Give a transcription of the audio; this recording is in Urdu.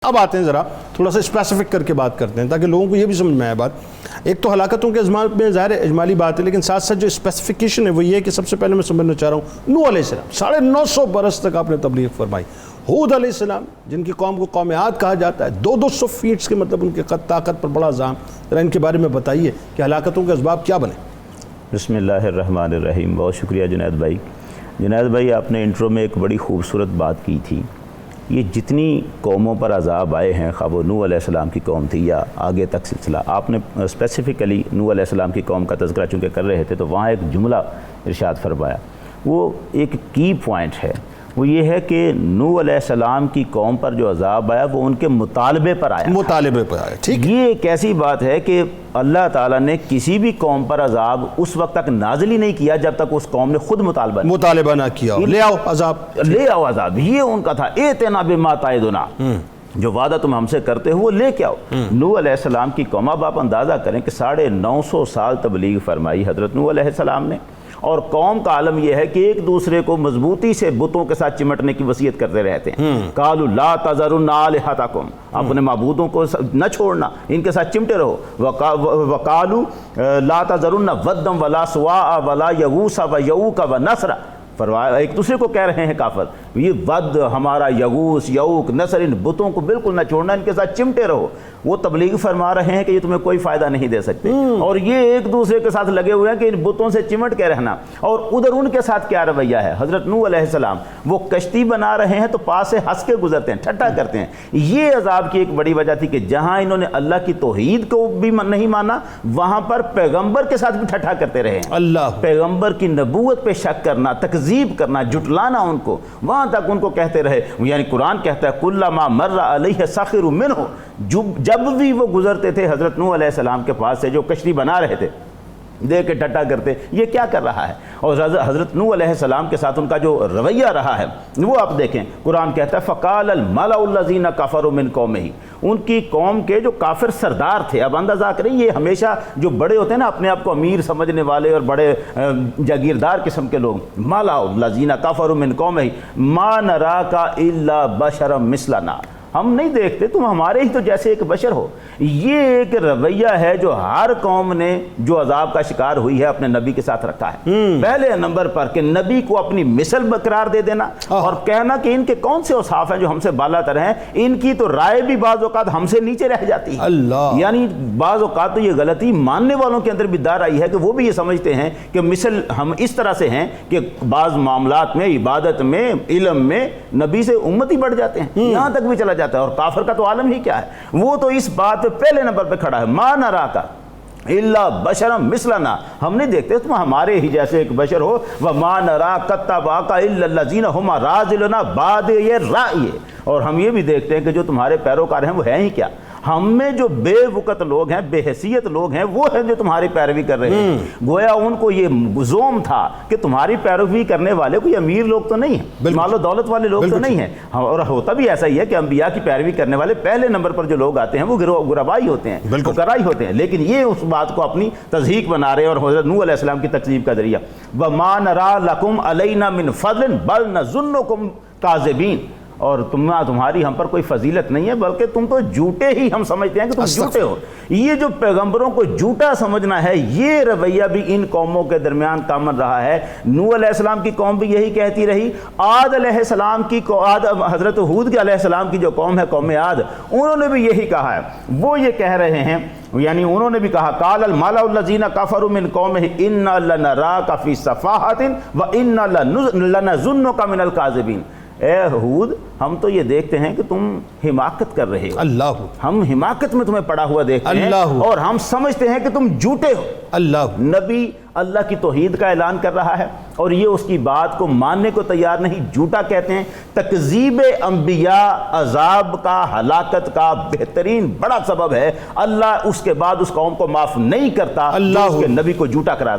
اب آتے ہیں ذرا تھوڑا سا اسپیسیفک کر کے بات کرتے ہیں تاکہ لوگوں کو یہ بھی سمجھ میں آئے بات۔ ایک تو ہلاکتوں کے ازمان میں ظاہر ہے اجمالی بات ہے، لیکن ساتھ ساتھ جو اسپیسیفیکیشن ہے وہ یہ ہے کہ سب سے پہلے میں سمجھنا چاہ رہا ہوں نوح علیہ السلام 950 برس تک آپ نے تبلیغ فرمائی۔ ہود علیہ السلام جن کی قوم کو قوم عاد کہا جاتا ہے، 200 فیٹس کے مطلب ان کے قد طاقت پر بڑا زام، ذرا ان کے بارے میں بتائیے کہ ہلاکتوں کے اسباب کیا بنے۔ بسم اللہ الرحمن الرحیم۔ بہت شکریہ جنید بھائی۔ جنید بھائی آپ نے انٹرو میں ایک بڑی خوبصورت بات کی تھی، یہ جتنی قوموں پر عذاب آئے ہیں، خواہ وہ نوح علیہ السلام کی قوم تھی یا آگے تک سلسلہ، آپ نے اسپیسیفکلی نوح علیہ السلام کی قوم کا تذکرہ چونکہ کر رہے تھے تو وہاں ایک جملہ ارشاد فرمایا، وہ ایک کی پوائنٹ ہے، وہ یہ ہے کہ نوح علیہ السلام کی قوم پر جو عذاب آیا وہ ان کے مطالبے پر آیا، مطالبے پر آیا۔ ٹھیک، یہ ایک ایسی بات ہے کہ اللہ تعالیٰ نے کسی بھی قوم پر عذاب اس وقت تک نازل ہی نہیں کیا جب تک اس قوم نے خود مطالبہ نہ کیا، لے آؤ عذاب، لے آؤ عذاب، یہ ان کا تھا، ایتنا بما تعدنا، جو وعدہ تم ہم سے کرتے ہو وہ لے کے آؤ۔ نوح علیہ السلام کی قوم، اب آپ اندازہ کریں کہ 950 سال تبلیغ فرمائی حضرت نوح علیہ السلام نے، اور قوم کا عالم یہ ہے کہ ایک دوسرے کو مضبوطی سے بتوں کے ساتھ چمٹنے کی وصیت کرتے رہتے ہیں۔ قالوا لا تذرن آلہتکم، اپنے معبودوں کو نہ چھوڑنا، ان کے ساتھ چمٹے رہو۔ وقالوا لا تذرن ودا ولا سواع ولا یغوث ویعوق ونسر، ایک دوسرے کو کہہ رہے ہیں کافر، یہ ود ہمارا، یغوث، یعوق، نصر، ان بتوں کو بالکل نہ چھوڑنا، ان کے ساتھ چمٹے رہو۔ وہ تبلیغ فرما رہے ہیں کہ یہ تمہیں کوئی فائدہ نہیں دے سکتے، اور یہ ایک دوسرے کے ساتھ لگے ہوئے ہیں کہ ان بتوں سے چمٹ کے رہنا۔ اور ادھر ان کے ساتھ کیا رویہ ہے، حضرت نوح علیہ السلام وہ کشتی بنا رہے ہیں تو پاس سے ہنس کے گزرتے ہیں، ٹھٹھا کرتے ہیں۔ یہ عذاب کی ایک بڑی وجہ تھی کہ جہاں انہوں نے اللہ کی توحید کو بھی نہیں مانا، وہاں پر پیغمبر کے ساتھ بھی ٹھٹھا کرتے رہے ہیں۔ اللہ، پیغمبر کی نبوت پہ شک کرنا، تکذیب کرنا، جھٹلانا ان کو، وہاں تک ان کو کہتے رہے۔ یعنی قرآن کہتا ہے کلما مر علیہ سخر منہ، جب بھی وہ گزرتے تھے حضرت نوح علیہ السلام کے پاس سے جو کشتی بنا رہے تھے، دیکھ کے ٹٹا کرتے یہ کیا کر رہا ہے۔ اور حضرت نوح علیہ السلام کے ساتھ ان کا جو رویہ رہا ہے وہ آپ دیکھیں، قرآن کہتا ہے فقال الملأ الذین کفروا من قومہ، ان کی قوم کے جو کافر سردار تھے۔ اب اندازہ کریں، یہ ہمیشہ جو بڑے ہوتے ہیں نا اپنے آپ کو امیر سمجھنے والے اور بڑے جاگیردار قسم کے لوگ، ملأ الذین کفروا من قومہ ما نراک الا بشرا مثلنا، ہم نہیں دیکھتے تم ہمارے ہی تو جیسے ایک بشر ہو۔ یہ ایک رویہ ہے جو ہر قوم نے جو عذاب کا شکار ہوئی ہے اپنے نبی کے ساتھ رکھا ہے۔ پہلے نمبر پر کہ نبی کو اپنی مثل قرار دے دینا اور کہنا کہ ان کے کون سے اوصاف ہیں جو ہم سے بالا تر ہیں، ان کی تو رائے بھی بعض اوقات ہم سے نیچے رہ جاتی ہے۔ یعنی بعض اوقات تو یہ غلطی ماننے والوں کے اندر بھی دار آئی ہے کہ وہ بھی یہ سمجھتے ہیں کہ مثل ہم اس طرح سے ہیں کہ بعض معاملات میں، عبادت میں، علم میں نبی سے امتی بڑھ جاتے ہیں، یہاں تک بھی چلا جاتا ہے۔ اور کافر کا تو عالم ہی کیا ہے، وہ تو اس بات پہ پہلے نمبر پہ کھڑا ہے، ما نراک الا بشرا مثلنا، ہم نہیں دیکھتے تم ہمارے ہی جیسے ایک بشر ہو۔ وما نراک اتبعک الا الذین هم راذلون بادئ الرأی، اور ہم یہ بھی دیکھتے ہیں کہ جو تمہارے پیروکار ہیں وہ ہیں ہی کیا، ہم میں جو بے وقت لوگ ہیں، بے حیثیت لوگ ہیں، وہ ہیں جو تمہاری پیروی کر رہے ہیں۔ گویا ان کو یہ زوم تھا کہ تمہاری پیروی کرنے والے کوئی امیر لوگ تو نہیں ہیں، مال و دولت والے لوگ تو نہیں ہیں، اور ہوتا بھی ایسا ہی ہے کہ انبیاء کی پیروی کرنے والے پہلے نمبر پر جو لوگ آتے ہیں وہ غربائی ہوتے ہیں، فقرائی ہوتے ہیں، لیکن یہ اس بات کو اپنی تضحیق بنا رہے ہیں اور حضرت نوح علیہ السلام کی تکذیب کا ذریعہ۔ وَمَا نَرَا لَكُمْ عَلَيْنَا مِنْ فَضْلٍ بَلْ نَظُنُّكُمْ كَاذِبِينَ، اور تمہاری ہم پر کوئی فضیلت نہیں ہے بلکہ تم تو جھوٹے ہی ہم سمجھتے ہیں کہ تم جھوٹے ہو۔ یہ جو پیغمبروں کو جھوٹا سمجھنا ہے، یہ رویہ بھی ان قوموں کے درمیان کامن رہا ہے۔ نوح علیہ السلام کی قوم بھی یہی کہتی رہی، عاد علیہ السلام کی حضرت ہود علیہ السلام کی جو قوم ہے، قوم عاد، انہوں نے بھی یہی کہا ہے۔ وہ یہ کہہ رہے ہیں، یعنی انہوں نے بھی کہا قال الملأ الذین کفروا من قومہ انا لنراک فی سفاہۃ وانا لنظنک من الکاذبین، اے ہود ہم تو یہ دیکھتے ہیں کہ تم حماقت کر رہے ہو، اللہ، ہم حماقت میں تمہیں پڑا ہوا دیکھتے ہیں، اور ہم سمجھتے ہیں کہ تم جھوٹے ہو۔ اللہ، نبی اللہ کی توحید کا اعلان کر رہا ہے اور یہ اس کی بات کو ماننے کو تیار نہیں، جھوٹا کہتے ہیں۔ تکذیب انبیاء عذاب کا، ہلاکت کا بہترین بڑا سبب ہے، اللہ اس کے بعد اس قوم کو معاف نہیں کرتا، اللہ اس کے نبی کو جھوٹا قرار